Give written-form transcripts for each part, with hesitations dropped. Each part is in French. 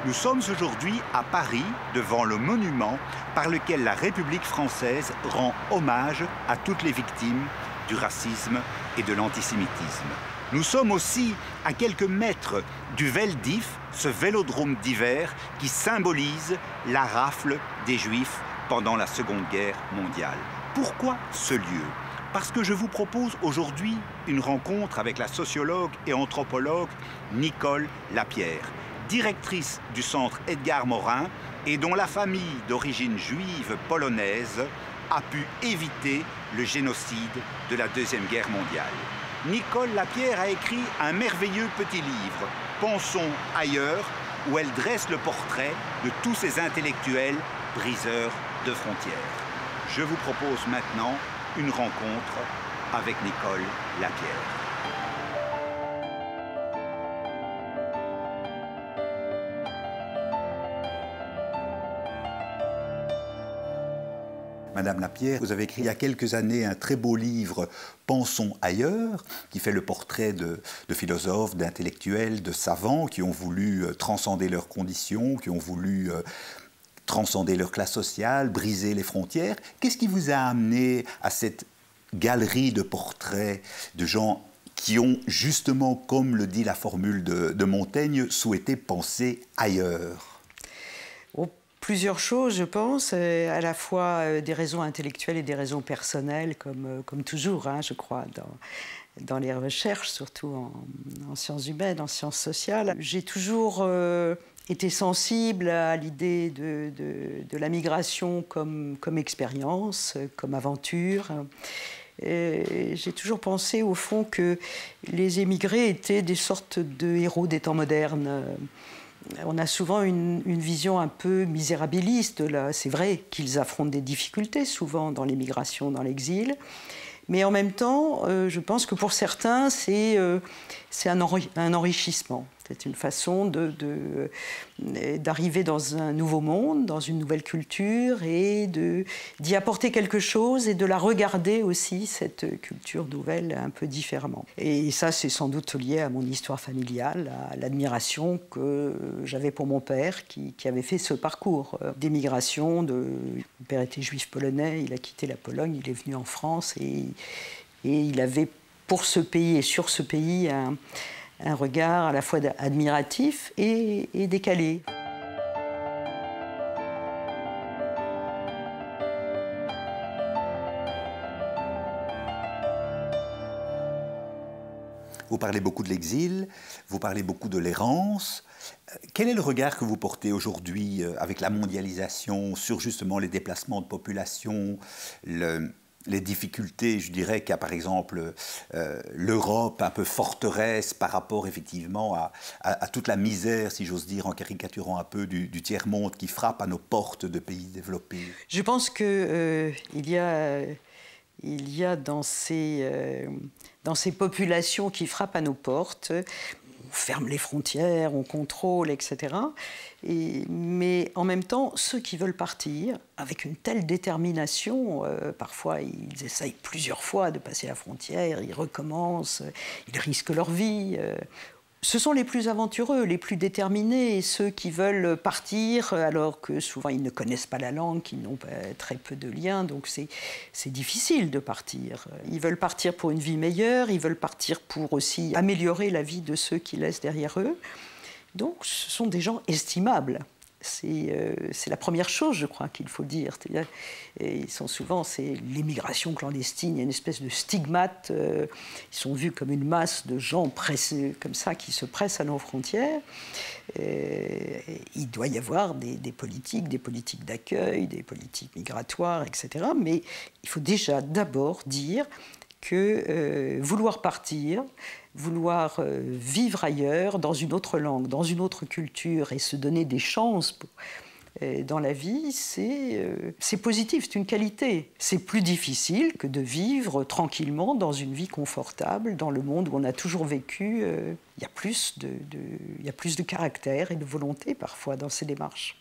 Nous sommes aujourd'hui à Paris, devant le monument par lequel la République française rend hommage à toutes les victimes du racisme et de l'antisémitisme. Nous sommes aussi à quelques mètres du Vel'd'Hiv, ce vélodrome d'hiver qui symbolise la rafle des Juifs pendant la Seconde Guerre mondiale. Pourquoi ce lieu ? Parce que je vous propose aujourd'hui une rencontre avec la sociologue et anthropologue Nicole Lapierre, directrice du centre Edgar Morin et dont la famille d'origine juive polonaise a pu éviter le génocide de la Deuxième Guerre mondiale. Nicole Lapierre a écrit un merveilleux petit livre, Pensons ailleurs, où elle dresse le portrait de tous ces intellectuels briseurs de frontières. Je vous propose maintenant une rencontre avec Nicole Lapierre. Madame Lapierre, vous avez écrit il y a quelques années un très beau livre, Pensons ailleurs, qui fait le portrait de philosophes, d'intellectuels, de savants qui ont voulu transcender leurs conditions, qui ont voulu transcender leur classe sociale, briser les frontières. Qu'est-ce qui vous a amené à cette galerie de portraits de gens qui ont justement, comme le dit la formule de Montaigne, souhaité penser ailleurs ? Plusieurs choses, je pense, à la fois des raisons intellectuelles et des raisons personnelles, comme toujours, hein, je crois, dans les recherches, surtout en sciences humaines, en sciences sociales. J'ai toujours été sensible à l'idée de la migration comme expérience, comme aventure. J'ai toujours pensé, au fond, que les émigrés étaient des sortes de héros des temps modernes. On a souvent une vision un peu misérabiliste. C'est vrai qu'ils affrontent des difficultés, souvent, dans l'émigration, dans l'exil. Mais en même temps, je pense que pour certains, c'est un enrichissement. C'est une façon d'arriver dans un nouveau monde, dans une nouvelle culture, et d'y apporter quelque chose et de la regarder aussi, cette culture nouvelle, un peu différemment. Et ça, c'est sans doute lié à mon histoire familiale, à l'admiration que j'avais pour mon père, qui avait fait ce parcours d'émigration. Mon père était juif polonais, il a quitté la Pologne, il est venu en France, et il avait, pour ce pays et sur ce pays, un regard à la fois admiratif et décalé. Vous parlez beaucoup de l'exil, vous parlez beaucoup de l'errance. Quel est le regard que vous portez aujourd'hui avec la mondialisation sur justement les déplacements de population, les difficultés, je dirais, qu'a par exemple l'Europe un peu forteresse par rapport effectivement à toute la misère, si j'ose dire, en caricaturant un peu du tiers-monde qui frappe à nos portes de pays développés? Je pense qu'il y a dans ces populations qui frappent à nos portes, on ferme les frontières, on contrôle, etc. Mais en même temps, ceux qui veulent partir, avec une telle détermination, parfois ils essayent plusieurs fois de passer la frontière, ils recommencent, ils risquent leur vie. Ce sont les plus aventureux, les plus déterminés, ceux qui veulent partir alors que souvent ils ne connaissent pas la langue, qu'ils n'ont très peu de liens, donc c'est difficile de partir. Ils veulent partir pour une vie meilleure, ils veulent partir pour aussi améliorer la vie de ceux qui laissent derrière eux. Donc ce sont des gens estimables. C'est la première chose, je crois, qu'il faut dire. Ils sont souvent, c'est l'immigration clandestine, il y a une espèce de stigmate. Ils sont vus comme une masse de gens pressés, comme ça, qui se pressent à nos frontières. Il doit y avoir des politiques d'accueil, des politiques migratoires, etc. Mais il faut déjà d'abord dire que vouloir partir, vouloir vivre ailleurs, dans une autre langue, dans une autre culture, et se donner des chances dans la vie, c'est positif, c'est une qualité. C'est plus difficile que de vivre tranquillement dans une vie confortable, dans le monde où on a toujours vécu. Il y a plus de caractère et de volonté parfois dans ces démarches.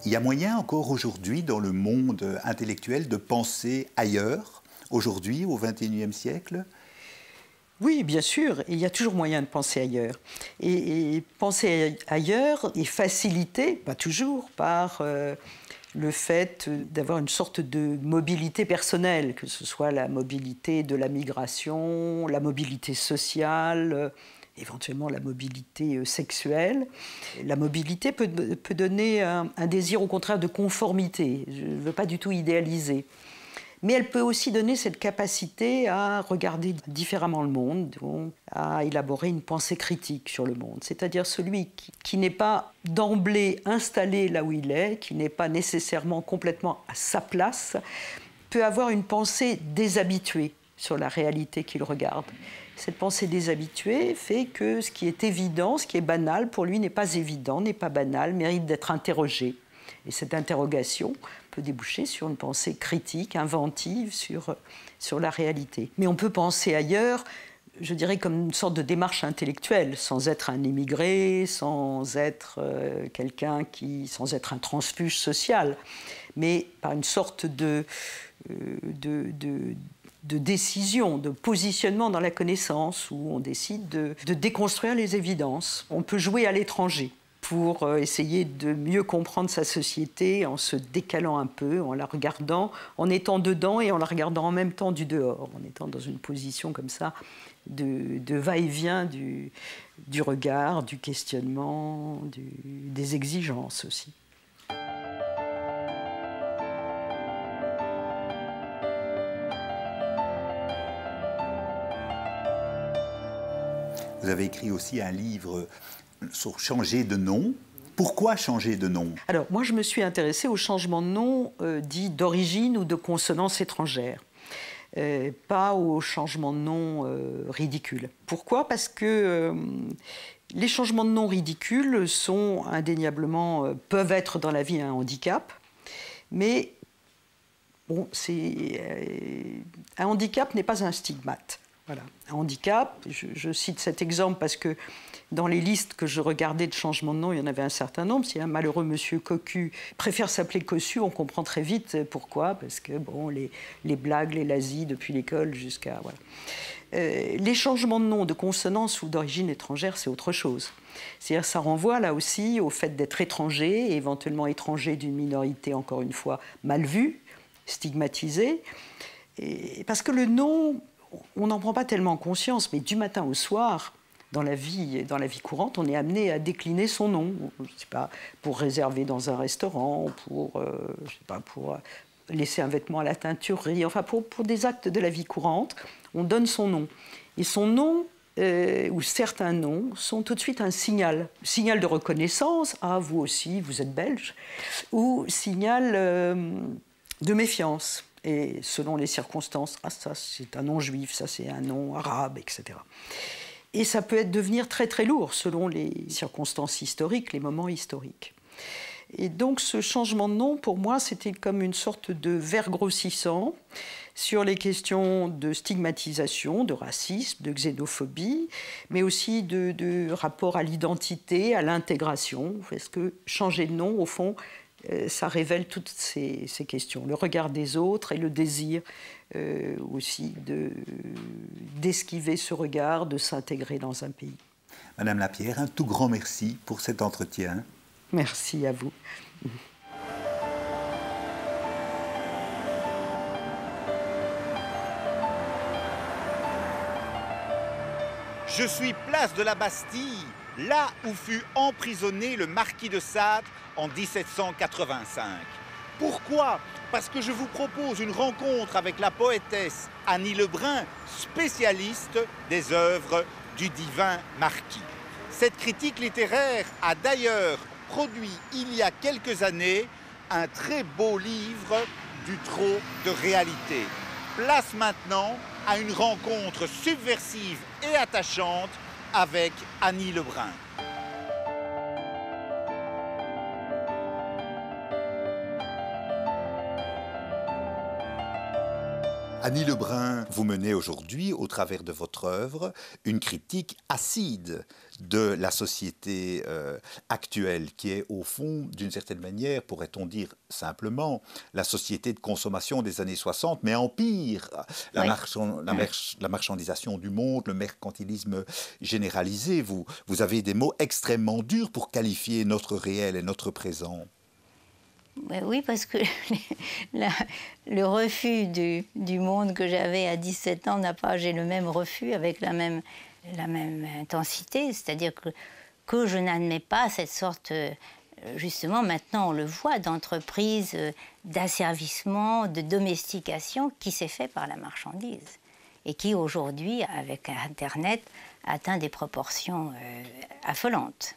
Il y a moyen encore aujourd'hui dans le monde intellectuel de penser ailleurs, aujourd'hui au XXIe siècle? Oui, bien sûr, il y a toujours moyen de penser ailleurs. Et penser ailleurs est facilité, pas toujours, par le fait d'avoir une sorte de mobilité personnelle, que ce soit la mobilité de la migration, la mobilité sociale, éventuellement la mobilité sexuelle. La mobilité peut donner un désir au contraire de conformité. Je ne veux pas du tout idéaliser. Mais elle peut aussi donner cette capacité à regarder différemment le monde, donc à élaborer une pensée critique sur le monde. C'est-à-dire celui qui n'est pas d'emblée installé là où il est, qui n'est pas nécessairement complètement à sa place, peut avoir une pensée déshabituée sur la réalité qu'il regarde. Cette pensée déshabituée fait que ce qui est évident, ce qui est banal, pour lui n'est pas évident, n'est pas banal, mérite d'être interrogé. Et cette interrogation peut déboucher sur une pensée critique, inventive sur la réalité. Mais on peut penser ailleurs, je dirais comme une sorte de démarche intellectuelle, sans être un immigré, sans être sans être un transfuge social, mais par une sorte de décision, de positionnement dans la connaissance, où on décide de déconstruire les évidences. On peut jouer à l'étranger pour essayer de mieux comprendre sa société en se décalant un peu, en la regardant, en étant dedans et en la regardant en même temps du dehors, en étant dans une position comme ça de va-et-vient du regard, du questionnement, des exigences aussi. Vous avez écrit aussi un livre sur changer de nom. Pourquoi changer de nom? Alors, moi, je me suis intéressée au changement de nom dit d'origine ou de consonance étrangère, pas au changement de nom ridicule. Pourquoi? Parce que les changements de nom ridicules sont indéniablement, peuvent être dans la vie un handicap, mais bon, un handicap n'est pas un stigmate. Voilà. Un handicap, je cite cet exemple parce que dans les listes que je regardais de changement de nom, il y en avait un certain nombre. Si un malheureux monsieur Cocu préfère s'appeler Cossu, on comprend très vite pourquoi, parce que bon, les blagues, les lazis depuis l'école jusqu'à... Voilà. Les changements de nom, de consonance ou d'origine étrangère, c'est autre chose. C'est-à-dire ça renvoie là aussi au fait d'être étranger, et éventuellement étranger d'une minorité, encore une fois, mal vue, stigmatisée. Parce que le nom... On n'en prend pas tellement conscience, mais du matin au soir, dans la vie courante, on est amené à décliner son nom. Je sais pas, pour réserver dans un restaurant, pour laisser un vêtement à la teinturerie, enfin pour des actes de la vie courante, on donne son nom. Et son nom, ou certains noms, sont tout de suite un signal de reconnaissance. Ah, vous aussi, vous êtes belge, ou signal de méfiance. Et selon les circonstances, ah ça c'est un nom juif, ça c'est un nom arabe, etc. Et ça peut devenir très très lourd selon les circonstances historiques, les moments historiques. Et donc ce changement de nom, pour moi, c'était comme une sorte de verre grossissant sur les questions de stigmatisation, de racisme, de xénophobie, mais aussi de rapport à l'identité, à l'intégration. Parce que changer de nom, au fond, ça révèle toutes ces questions, le regard des autres et le désir aussi d'esquiver ce regard, de s'intégrer dans un pays. Madame Lapierre, un tout grand merci pour cet entretien. Merci à vous. Je suis place de la Bastille, là où fut emprisonné le marquis de Sade en 1785. Pourquoi? Parce que je vous propose une rencontre avec la poétesse Annie Lebrun, spécialiste des œuvres du divin marquis. Cette critique littéraire a d'ailleurs produit il y a quelques années un très beau livre du trop de réalité. Place maintenant à une rencontre subversive et attachante avec Annie Lebrun. Annie Lebrun, vous menez aujourd'hui, au travers de votre œuvre, une critique acide de la société actuelle, qui est au fond, d'une certaine manière, pourrait-on dire simplement, la société de consommation des années 60, mais en pire, la marchandisation du monde, le mercantilisme généralisé. Vous avez des mots extrêmement durs pour qualifier notre réel et notre présent. Oui, parce que le refus du monde que j'avais à 17 ans j'ai le même refus avec la même intensité, c'est-à-dire que je n'admets pas cette sorte, justement, maintenant on le voit, d'entreprise d'asservissement, de domestication qui s'est fait par la marchandise et qui aujourd'hui, avec Internet, atteint des proportions affolantes.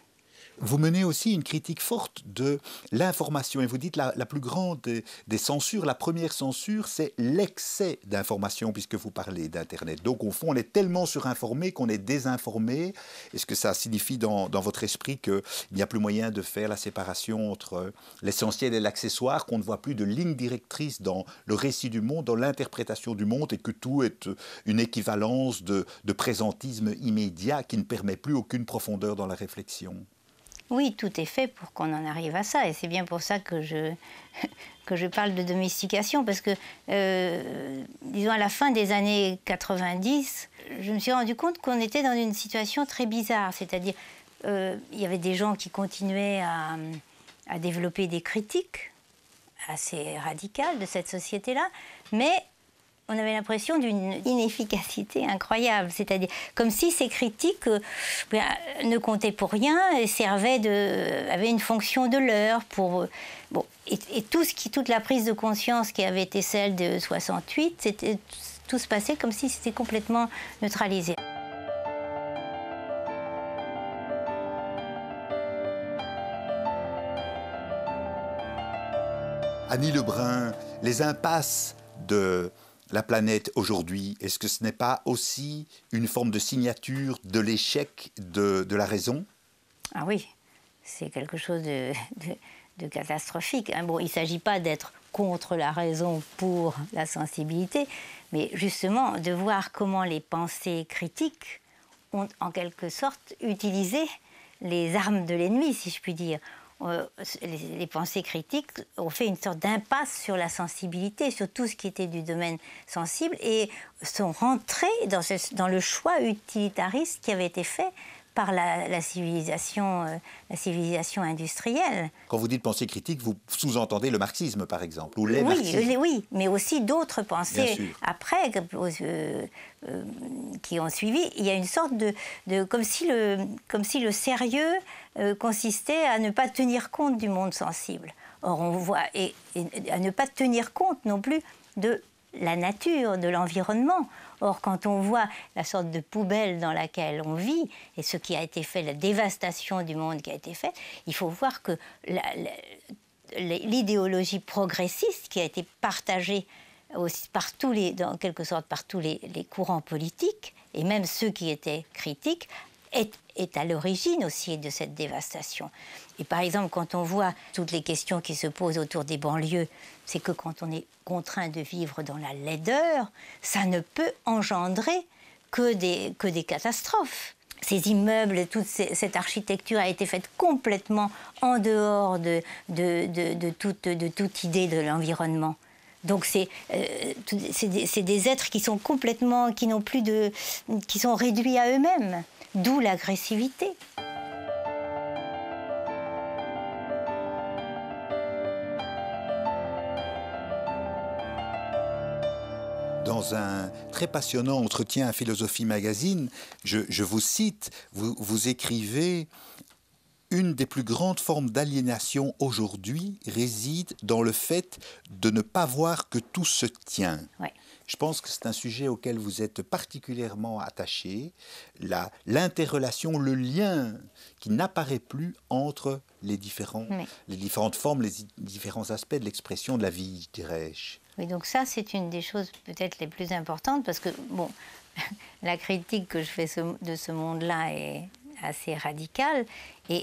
Vous menez aussi une critique forte de l'information et vous dites la plus grande des censures, la première censure, c'est l'excès d'information puisque vous parlez d'Internet. Donc au fond, on est tellement surinformé qu'on est désinformé. Est-ce que ça signifie dans votre esprit qu'il n'y a plus moyen de faire la séparation entre l'essentiel et l'accessoire, qu'on ne voit plus de ligne directrice dans le récit du monde, dans l'interprétation du monde et que tout est une équivalence de présentisme immédiat qui ne permet plus aucune profondeur dans la réflexion? Oui, tout est fait pour qu'on en arrive à ça. Et c'est bien pour ça que je parle de domestication. Parce que, disons, à la fin des années 90, je me suis rendu compte qu'on était dans une situation très bizarre. C'est-à-dire, il y avait des gens qui continuaient à développer des critiques assez radicales de cette société-là. Mais on avait l'impression d'une inefficacité incroyable, c'est-à-dire comme si ces critiques ne comptaient pour rien et avaient une fonction de l'heure pour bon, et toute la prise de conscience qui avait été celle de 68, tout se passait comme si c'était complètement neutralisé. Annie Lebrun, les impasses de la planète aujourd'hui, est-ce que ce n'est pas aussi une forme de signature de l'échec de la raison? Ah oui, c'est quelque chose de catastrophique. Bon, il ne s'agit pas d'être contre la raison pour la sensibilité, mais justement de voir comment les pensées critiques ont en quelque sorte utilisé les armes de l'ennemi, si je puis dire. Les pensées critiques ont fait une sorte d'impasse sur la sensibilité, sur tout ce qui était du domaine sensible, et sont rentrées dans le choix utilitariste qui avait été fait par la civilisation industrielle. Quand vous dites pensée critique, vous sous-entendez le marxisme, par exemple, ou les marxismes. Oui, mais aussi d'autres pensées après qui ont suivi. Il y a une sorte comme si le sérieux consistait à ne pas tenir compte du monde sensible. Or, on voit, et à ne pas tenir compte non plus de la nature, de l'environnement. Or, quand on voit la sorte de poubelle dans laquelle on vit et ce qui a été fait, la dévastation du monde qui a été faite, il faut voir que l'idéologie progressiste qui a été partagée aussi en quelque sorte par tous les courants politiques, et même ceux qui étaient critiques, est à l'origine aussi de cette dévastation. Et par exemple, quand on voit toutes les questions qui se posent autour des banlieues, c'est que quand on est contraint de vivre dans la laideur, ça ne peut engendrer que des catastrophes. Ces immeubles, toute cette architecture a été faite complètement en dehors de toute idée de l'environnement. Donc c'est des êtres qui sont complètement, qui sont réduits à eux-mêmes, d'où l'agressivité. Dans un très passionnant entretien à Philosophie Magazine, je vous cite, vous écrivez « Une des plus grandes formes d'aliénation aujourd'hui réside dans le fait de ne pas voir que tout se tient. Ouais. » Je pense que c'est un sujet auquel vous êtes particulièrement attaché, l'interrelation, le lien qui n'apparaît plus entre les différentes formes, les différents aspects de l'expression de la vie, dirais-je. Oui, donc ça, c'est une des choses peut-être les plus importantes, parce que, bon, la critique que je fais de ce monde-là est assez radicale.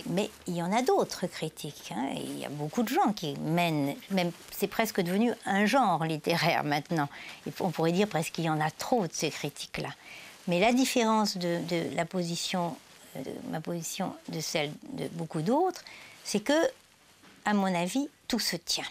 Mais il y en a d'autres critiques. Hein. Il y a beaucoup de gens qui mènent, même c'est presque devenu un genre littéraire maintenant. Et on pourrait dire presque qu'il y en a trop de ces critiques-là. Mais la différence de la position, ma position de celle de beaucoup d'autres, c'est que, à mon avis, tout se tient.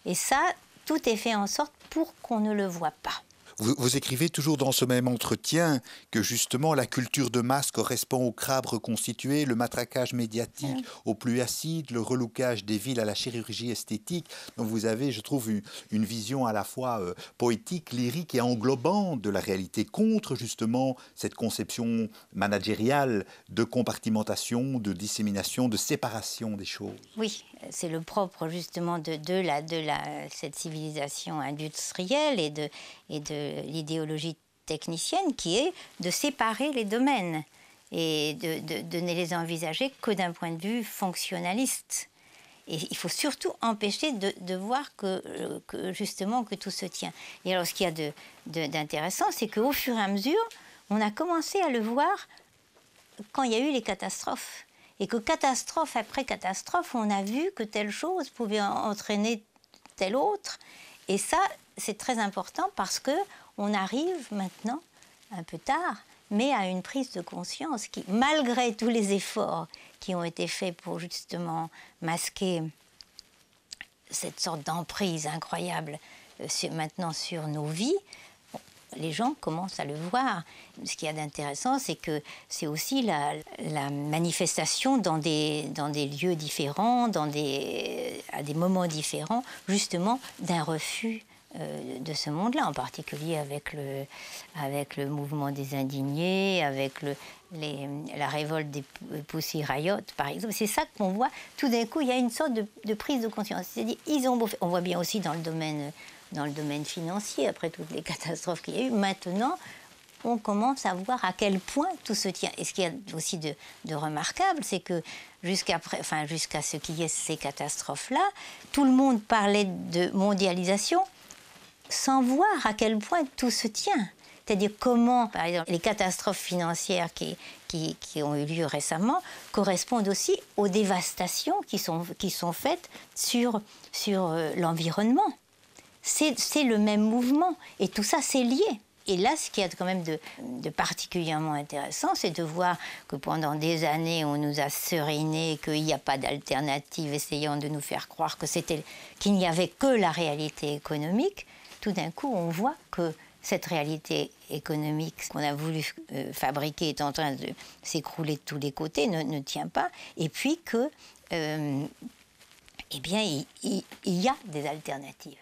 Et ça, tout est fait en sorte pour qu'on ne le voit pas. Vous écrivez toujours dans ce même entretien que justement la culture de masse correspond au crabe reconstitué, le matraquage médiatique au plus acide, le relookage des villes à la chirurgie esthétique. Donc vous avez, je trouve, une vision à la fois poétique, lyrique et englobante de la réalité contre justement cette conception managériale de compartimentation, de dissémination, de séparation des choses. Oui, c'est le propre justement de cette civilisation industrielle et de l'idéologie technicienne qui est de séparer les domaines et de ne les envisager que d'un point de vue fonctionnaliste. Et il faut surtout empêcher de voir que justement que tout se tient. Et alors ce qu'il y a d'intéressant, c'est qu'au fur et à mesure, on a commencé à le voir quand il y a eu les catastrophes. Et que catastrophe après catastrophe, on a vu que telle chose pouvait entraîner telle autre. Et ça, c'est très important parce qu'on arrive maintenant, un peu tard, mais à une prise de conscience qui, malgré tous les efforts qui ont été faits pour justement masquer cette sorte d'emprise incroyable maintenant sur nos vies, les gens commencent à le voir. Ce qu'il y a d'intéressant, c'est que c'est aussi la manifestation dans des lieux différents, à des moments différents, justement d'un refus de ce monde-là, en particulier avec le mouvement des indignés, avec la révolte des Pussy Riot, par exemple. C'est ça qu'on voit. Tout d'un coup, il y a une sorte de prise de conscience. C'est-à-dire, ils ont beau faire. On voit bien aussi dans le domaine financier, après toutes les catastrophes qu'il y a eu. Maintenant, on commence à voir à quel point tout se tient. Et ce qu'il y a aussi de remarquable, c'est que jusqu'à ce qu'il y ait ces catastrophes-là, tout le monde parlait de mondialisation sans voir à quel point tout se tient. C'est-à-dire comment, par exemple, les catastrophes financières qui ont eu lieu récemment correspondent aussi aux dévastations qui sont faites sur l'environnement. C'est le même mouvement. Et tout ça, c'est lié. Et là, ce qu'il y a quand même de particulièrement intéressant, c'est de voir que pendant des années, on nous a seriné qu'il n'y a pas d'alternative, essayant de nous faire croire qu'il n'y avait que la réalité économique. Tout d'un coup, on voit que cette réalité économique qu'on a voulu fabriquer est en train de s'écrouler de tous les côtés, ne tient pas. Et puis que, eh bien, il y a des alternatives.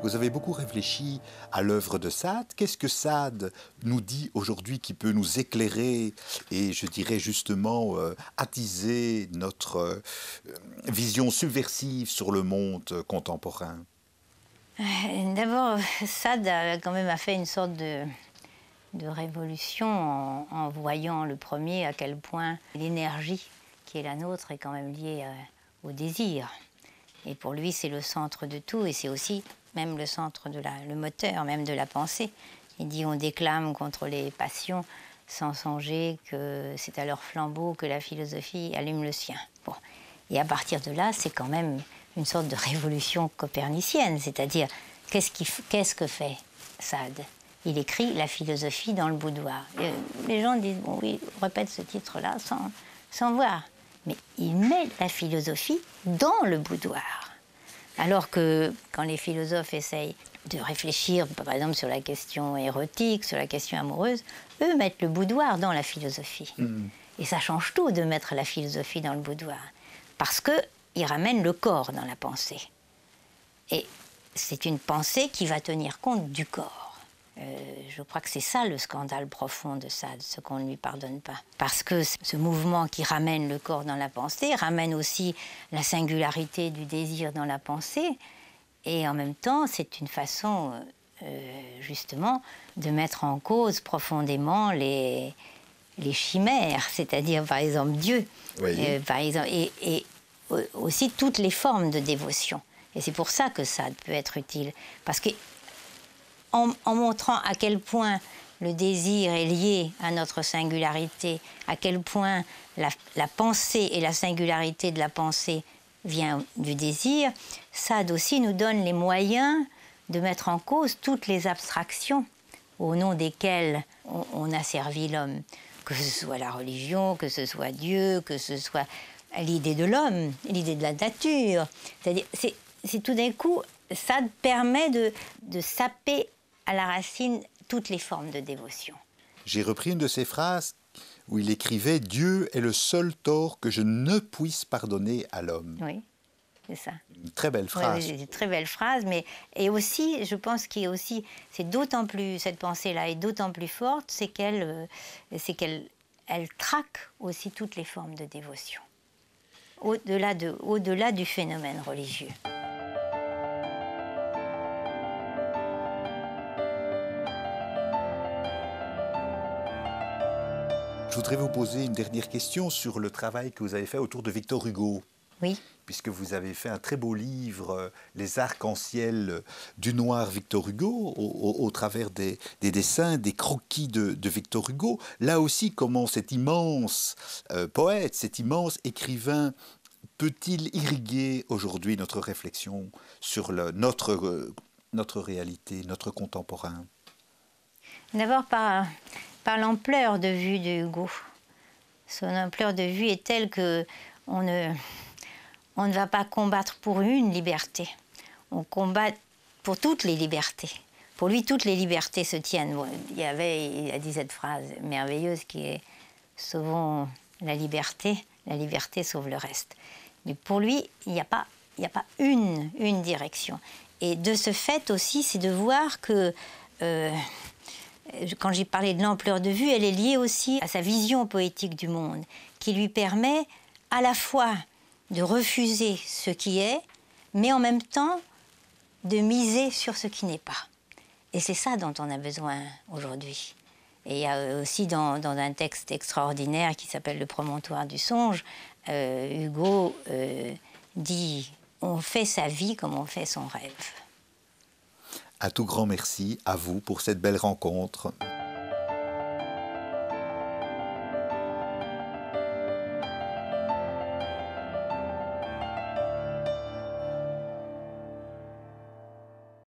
Vous avez beaucoup réfléchi à l'œuvre de Sade. Qu'est-ce que Sade nous dit aujourd'hui qui peut nous éclairer et, je dirais justement, attiser notre vision subversive sur le monde contemporain? D'abord, Sade a quand même fait une sorte de révolution en voyant le premier à quel point l'énergie qui est la nôtre est quand même liée au désir. Et pour lui, c'est le centre de tout et c'est aussi même le centre le moteur même de la pensée. Il dit on déclame contre les passions sans songer que c'est à leur flambeau que la philosophie allume le sien. Bon. Et à partir de là, c'est quand même une sorte de révolution copernicienne, c'est-à-dire qu'est-ce que fait Sade? Il écrit la philosophie dans le boudoir. Et les gens disent bon oui, répète ce titre-là sans voir. Mais il met la philosophie dans le boudoir. Alors que quand les philosophes essayent de réfléchir, par exemple, sur la question érotique, sur la question amoureuse, eux mettent le boudoir dans la philosophie. Et ça change tout de mettre la philosophie dans le boudoir. Parce qu'ils ramènent le corps dans la pensée. Et c'est une pensée qui va tenir compte du corps. Je crois que c'est ça le scandale profond de Sade, ce qu'on ne lui pardonne pas. Parce que ce mouvement qui ramène le corps dans la pensée ramène aussi la singularité du désir dans la pensée. Et en même temps, c'est une façon, justement, de mettre en cause profondément les chimères, c'est-à-dire, par exemple, Dieu. Par exemple, et aussi toutes les formes de dévotion. Et c'est pour ça que Sade peut être utile. Parce que en montrant à quel point le désir est lié à notre singularité, à quel point la pensée et la singularité de la pensée vient du désir, Sade aussi nous donne les moyens de mettre en cause toutes les abstractions au nom desquelles on a servi l'homme. Que ce soit la religion, que ce soit Dieu, que ce soit l'idée de l'homme, l'idée de la nature. C'est-à-dire, c'est tout d'un coup, ça permet de saper à la racine toutes les formes de dévotion. J'ai repris une de ses phrases où il écrivait « Dieu est le seul tort que je ne puisse pardonner à l'homme ». Oui, c'est ça. Une très belle phrase. Oui, c'est une très belle phrase, mais et aussi, je pense qu'il y a aussi, c'est d'autant plus, cette pensée-là est d'autant plus forte, c'est qu'elle traque aussi toutes les formes de dévotion, au-delà du phénomène religieux. Je voudrais vous poser une dernière question sur le travail que vous avez fait autour de Victor Hugo. Oui. Puisque vous avez fait un très beau livre, Les arcs-en-ciel du noir Victor Hugo, au travers des dessins, des croquis de Victor Hugo. Là aussi, comment cet immense poète, cet immense écrivain peut-il irriguer aujourd'hui notre réflexion sur notre réalité, notre contemporain? D'abord par l'ampleur de vue de Hugo. Son ampleur de vue est telle que on ne va pas combattre pour une liberté. On combat pour toutes les libertés. Pour lui, toutes les libertés se tiennent. Bon, il a dit cette phrase merveilleuse qui est « Sauvons la liberté sauve le reste ». Mais pour lui, il n'y a pas une direction. Et de ce fait aussi, c'est de voir que... quand j'ai parlé de l'ampleur de vue, elle est liée aussi à sa vision poétique du monde, qui lui permet à la fois de refuser ce qui est, mais en même temps de miser sur ce qui n'est pas. Et c'est ça dont on a besoin aujourd'hui. Et il y a aussi dans un texte extraordinaire qui s'appelle « Le promontoire du songe », Hugo dit « On fait sa vie comme on fait son rêve ». Un tout grand merci à vous pour cette belle rencontre.